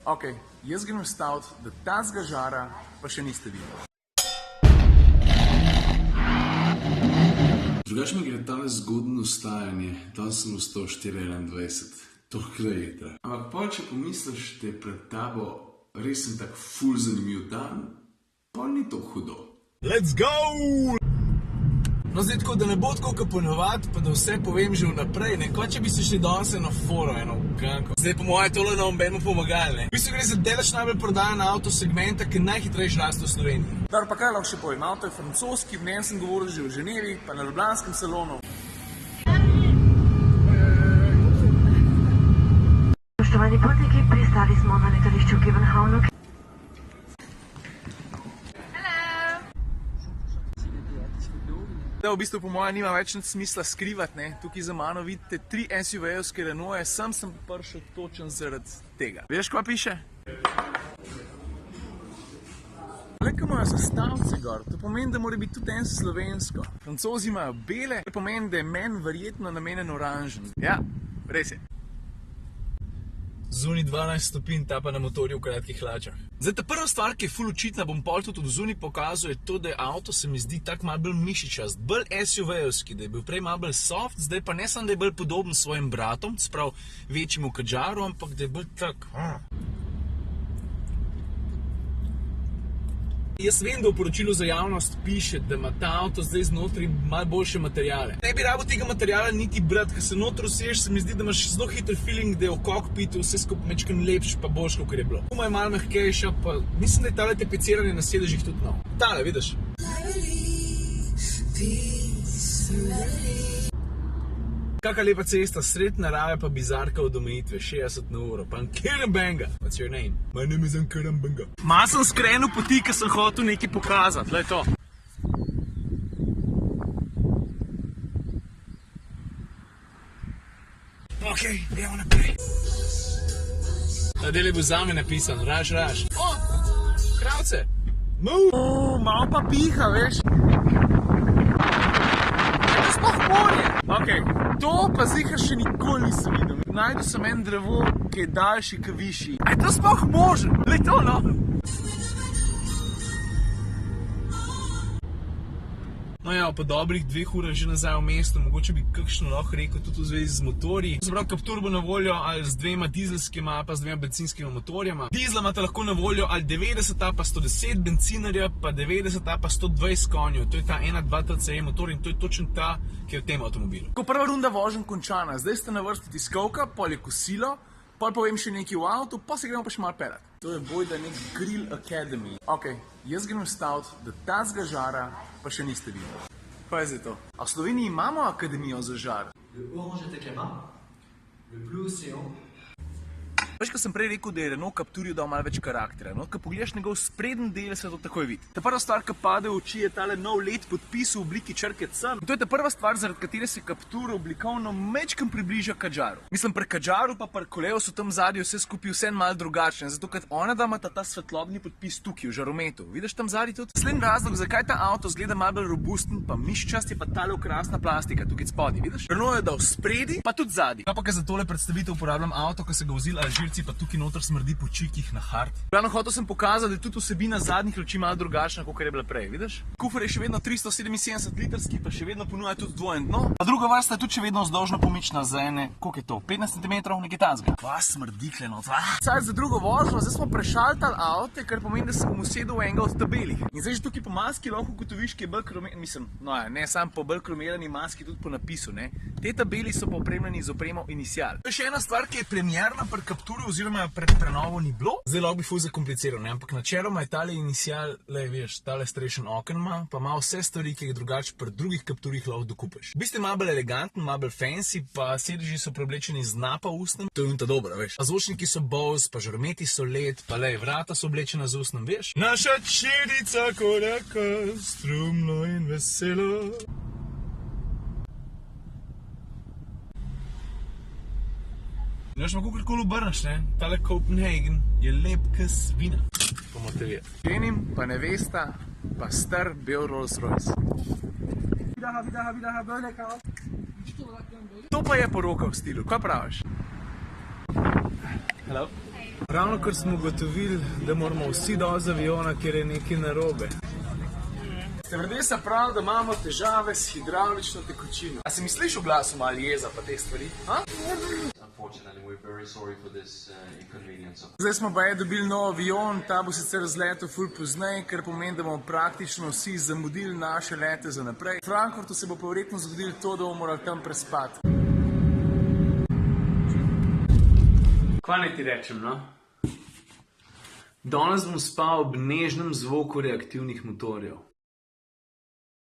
Ok, jaz grem staviti, da tazga žara pa še niste videli. Drugače mi gre tale zgodno vstajanje, danes sem vstal 4:21, toliko leta. Ampak pa če pomisliš, da je pred tabo resen tak ful zanimiv dan, pa ni to hudo. Let's go! No zdaj tako, da ne bo tako kot ponovadi, pa da vse povem že vnaprej, ne, kot če bi se šli danes eno foro, eno ganko. Zdaj po moje tole nam beno pomagali, ne. V bistvu gre za delež najbolj prodajan avto segmenta, ki najhitrejši raste v Sloveniji. Dar pa kaj lahko še povem, avto je francoski, v njem sem govoril že v Ženevi, pa na ljubljanskem salonu. Spoštovani potniki, pristali smo na letališču Köbenhavnu. Da v bistvu po mojem nima več smisla skrivati, ne. Tukaj za mano vidite 3 SUV-jevske Renaultje, sem prišel točen zaradi tega. Veš, kva piše? Glej, kaj imajo zastavice gor, to pomeni, da mora biti tudi en slovensko. Francozi imajo bele, to pomeni, da je meni verjetno namenjen oranžen. Ja, res je. Zunaj 12 stopinj, ta pa na motorju v kratkih hlačah. Zdaj, ta prva stvar, ki je ful očitna, bom pol tudi od zunaj pokazal, je to, da je avto, se mi zdi, tak malo bolj mišičast, bolj SUV-evski, da je bil prej malo bolj soft, zdaj pa ne samo, da je bolj podoben svojim bratom, sprav večjemu Kadžaru, ampak da je bolj tak. Jaz vem, da v poročilu za javnost piše, da ima ta avto zdaj znotri malo boljše materiale. Ne bi rabo tega materiala niti brati, ker se notro useš, se mi zdi, da imaš zelo hiter feeling, da je v kokpitu vse skupaj mečken lepš pa boljš, kot je bilo. Kuma je malo mehkejša, pa mislim, da je tale tapeciranje na sedežih tudi nov. Tale, vidiš? Kaka lepa cesta, sred narave pa bizarka od omejitve, 60 na uro, pa Nkirambenga. What's your name? My name is Nkirambenga. Ma sem skrenil poti, ker sem hotel nekaj pokazati, glej to. Ok, idemo naprej. Ta del je bil zame napisan, raž. O, kravce. Malo pa piha, veš. To je sploh morje. Ok, to pa zihar še nikoli nisem videl. Najdu sem en drevo, ki je daljši, ki višji. A je to sploh možen? Glej to, no. No ja, po dobrih 2 urah že nazaj v mestu, mogoče bi kakšno lahko rekel tudi v zvezi z motorji. Zaprav, Captur bo na voljo ali z 2 dizelskima, pa z 2 bencinskima motorjama. Dizla imate lahko na voljo ali 90 pa 110 bencinarja, pa 90 pa 120 konjev. To je ta 1.2 TCE motor in to je točno ta, ki je v tem avtomobilu. Ko prva runda voženj končana, zdaj ste na vrsti tiskovka, pol je kosilo, pol povem še nekaj v avtu, pa se gremo pa še malo pelat. To je bojda nek Grill Academy. Ok, jaz grem staviti, da tazga žara pa še niste videli. Kaj je zdaj to? A v Sloveniji imamo akademijo za žar? Le orange était clément, le bleu océan. Veš, ko sem prej rekel, da je Renault Capturju dal malo več karakterja, no, ko pogledaš njegov spreden del, se to takoj vidi. Ta prva stvar, ki pade v oči, je tale nov led podpis v obliki črke C. In to je ta prva stvar, zaradi katere se Captur oblikovno mečkam približa Kadžaru. Mislim, pri Kadžaru pa pri Koleu so tam zadnji vse skupaj vse malo drugačne, zato ker ona da ima ta svetlobni podpis tukaj, v žarometu. Vidiš tam zadnji tudi? Naslednji razlog, zakaj ta avto zgleda malo bolj robusten, pa miščast, je pa tale okrasna plastika tukaj spodaj, vidiš? Renault je dal spredi, pa tudi zadnji. Pa za tole predstavitev uporabljam avto, ko se ga vozil Alžirci, pa tukaj noter smrdi po čikih na hard. Glavno hotel sem pokazati, da je tudi vsebina zadnjih luči malo drugačna, kot je bila prej, vidiš? Kufer je še vedno 377 litrski, pa še vedno ponuja tudi dvojen dno. A druga vrsta je tudi še vedno vzdolžno pomična za ene, koliko je to, 15 cm, nekaj tazga. Pa smrdikle not. Saj za drugo vožnjo, zdaj smo prešaltali avte, kar pomeni, da se bom usedel v enega od tabelih. In zdaj že tukaj po maski lahko ugotoviš, ki je bolj kromiran, mislim, no ja, ne samo po bolj kromirani maski, tudi po napisu, ne. Te tabeli so pa opremljeni z opremo Initial. To je še ena stvar, ki je premierna pri Capturju oziroma pred prenovo ni bilo. Zdaj lahko bi ful zakompliciral, ne, ampak načeloma je tale Initial, le veš, tale strešen oken ima, pa ima vse stvari, ki jih drugače pri drugih Capturjih lahko dokupaš. V bistvu je malo bolj eleganten, malo bolj fancy, pa sedeži so preoblečeni z napa usnem. To je unta dobra, veš. A zvočniki so Bose, pa žarometi so LED, pa lej, vrata so oblečena z usnem, veš. Naša čirica koraka, strumno in veselo. Veš, ma kakorkoli obrneš, ne? Tale Copenhagen je lep kas vina. Bomo te videli. Cenim, pa nevesta, pa star bel Rolls Royce. To pa je poroka v stilu, kaj praviš? Hey. Ravno kar smo ugotovili, da moramo vsi dol z aviona, ker je nekaj narobe. Stevardesa pravi, da imamo težave s hidravlično tekočino. A si misliš v glasu malo jeza pa teh stvari? Unfortunately, we're very sorry for this inconvenience. Zdaj smo pa dobili nov avion, ta bo sicer zletel ful pozneje, ker pomeni, da bomo praktično vsi zamudili naše lete za naprej. V Frankfurtu se bo pa verjetno zgodilo to, da bomo morali tam prespati. Kaj naj ti rečem, no? Danes bom spal ob nežnem zvoku reaktivnih motorjev.